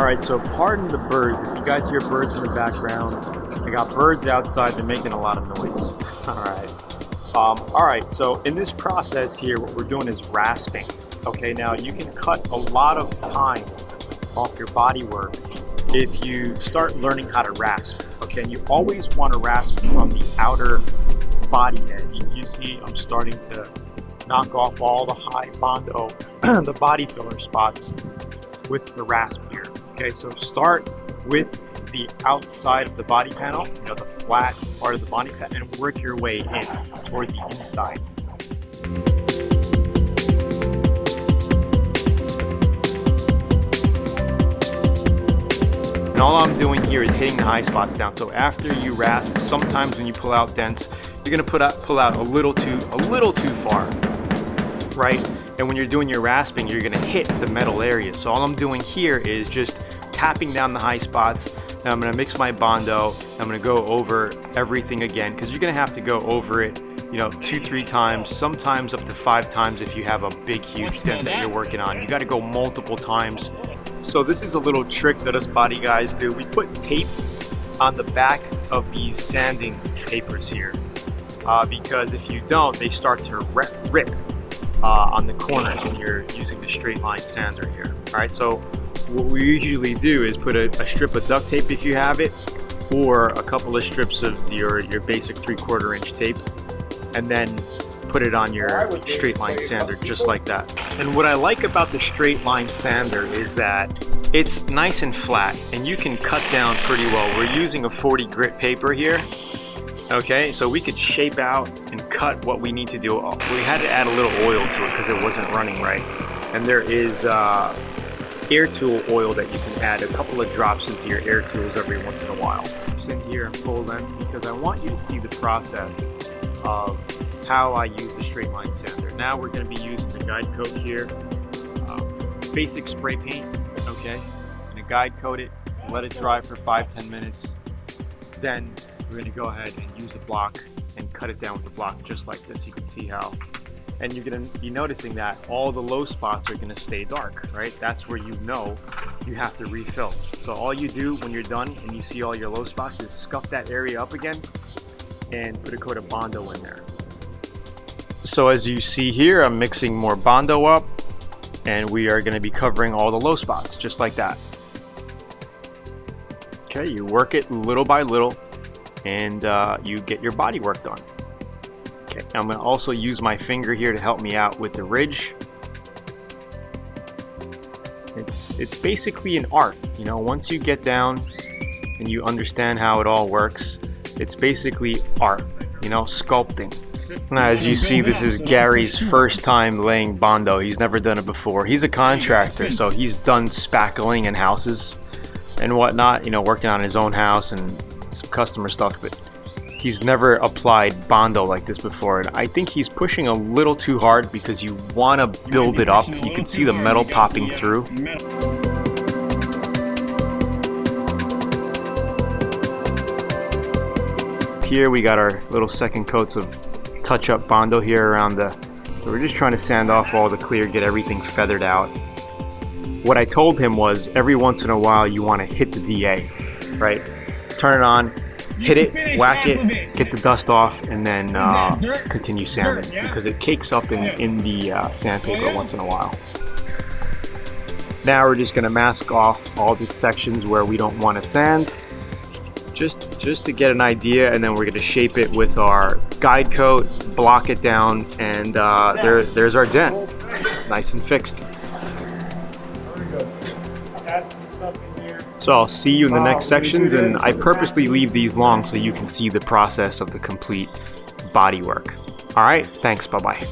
Alright, so pardon the birds. If you guys hear birds in the background, I got birds outside, they're making a lot of noise. Alright, so in this process here, what we're doing is rasping. Okay, now you can cut a lot of time off your body work if you start learning how to rasp. Okay, and you always want to rasp from the outer body edge. You see, I'm starting to knock off all the high Bondo, the body filler spots with the rasp here. Okay, so start with the outside of the body panel, the flat part of the body panel, and work your way in toward the inside. And all I'm doing here is hitting the high spots down. So after you rasp, sometimes when you pull out dents, you're gonna pull out a little too far, right? And when you're doing your rasping, you're gonna hit the metal area. So all I'm doing here is just tapping down the high spots. And I'm gonna mix my Bondo. I'm gonna go over everything again, because you're gonna have to go over it, 2-3 times, sometimes up to 5 times if you have a big, huge dent that you're working on. You gotta go multiple times. So this is a little trick that us body guys do. We put tape on the back of these sanding papers here, because if you don't, they start to rip on the corners when you're using the straight line sander here. All right, so what we usually do is put a strip of duct tape if you have it, or a couple of strips of your basic 3/4 inch tape, and then put it on your straight line sander just like that. And what I like about the straight line sander is that it's nice and flat and you can cut down pretty well. We're using a 40 grit paper here. Okay, so we could shape out and cut what we need to do. We had to add a little oil to it because it wasn't running right. And there is air tool oil that you can add a couple of drops into your air tools every once in a while. Just in here and full length, because I want you to see the process of how I use the straight line sander. Now we're going to be using the guide coat here. Basic spray paint, okay? I'm going to guide coat it, let it dry for 5-10 minutes. Then we're going to go ahead and use a block and cut it down with the block just like this. You can see how. And you're going to be noticing that all the low spots are going to stay dark, right? That's where you know you have to refill. So all you do when you're done and you see all your low spots is scuff that area up again and put a coat of Bondo in there. So as you see here, I'm mixing more Bondo up, and we are going to be covering all the low spots just like that. Okay, you work it little by little, and you get your body work done. Okay, I'm going to also use my finger here to help me out with the ridge. It's basically an art, once you get down and you understand how it all works, it's basically art, sculpting. Now, as you see, this is Gary's first time laying Bondo. He's never done it before. He's a contractor, so he's done spackling in houses and whatnot, working on his own house and some customer stuff, but he's never applied Bondo like this before. And I think he's pushing a little too hard because you want to build it up. You can see the metal popping through. Here we got our little second coats of touch-up Bondo here around so we're just trying to sand off all the clear, get everything feathered out. What I told him was every once in a while you want to hit the DA, right? Turn it on, hit it, whack it, get the dust off, and then continue sanding, because it cakes up in the sandpaper once in a while. Now we're just going to mask off all these sections where we don't want to sand, just to get an idea, and then we're going to shape it with our guide coat, block it down, and there's our dent, nice and fixed. So I'll see you in the next sections, and I purposely leave these long so you can see the process of the complete body work. All right, thanks, bye-bye.